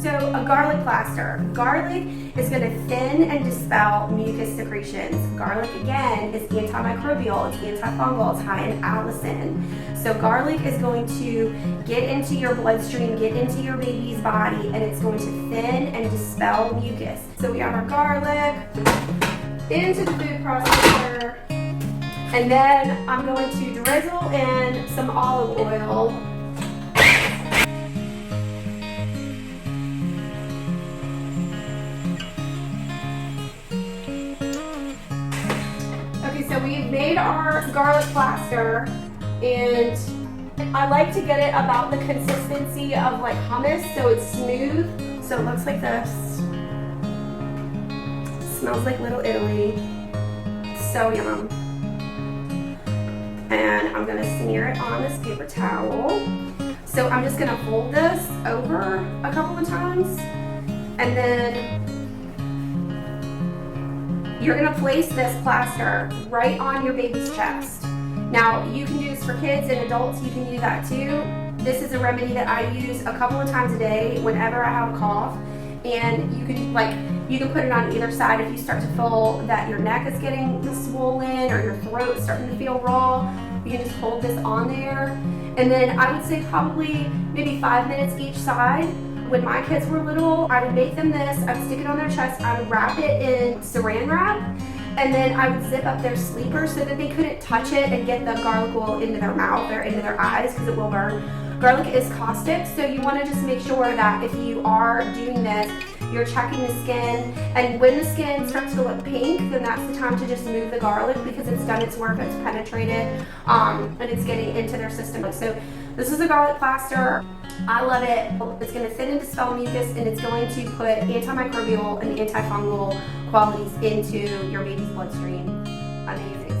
So a garlic plaster. Garlic is going to thin and dispel mucus secretions. Garlic, again, is antimicrobial, it's antifungal, it's high in allicin. So garlic is going to get into your bloodstream, get into your baby's body, and it's going to thin and dispel mucus. So we have our garlic into the food processor, and then I'm going to drizzle in some olive oil. So we've made our garlic plaster, and I like to get it about the consistency of like hummus, so it's smooth. So it looks like this. Smells like Little Italy. So yum. And I'm gonna smear it on this paper towel. So I'm just gonna fold this over a couple of times, and then you're gonna place this plaster right on your baby's chest. Now, you can do this for kids and adults, you can do that too. This is a remedy that I use a couple of times a day whenever I have a cough. And you can put it on either side if you start to feel that your neck is getting swollen or your throat is starting to feel raw. You can just hold this on there. And then I would say probably maybe 5 minutes each side. When my kids were little, I would make them this, I would stick it on their chest, I would wrap it in saran wrap, and then I would zip up their sleeper so that they couldn't touch it and get the garlic oil into their mouth or into their eyes because it will burn. Garlic is caustic, so you want to just make sure that if you are doing this, you're checking the skin, and when the skin starts to look pink, then that's the time to just move the garlic because it's done its work, it's penetrated, and it's getting into their system. So this is a garlic plaster. I love it. It's going to thin and dispel mucus, and it's going to put antimicrobial and antifungal qualities into your baby's bloodstream. Amazing.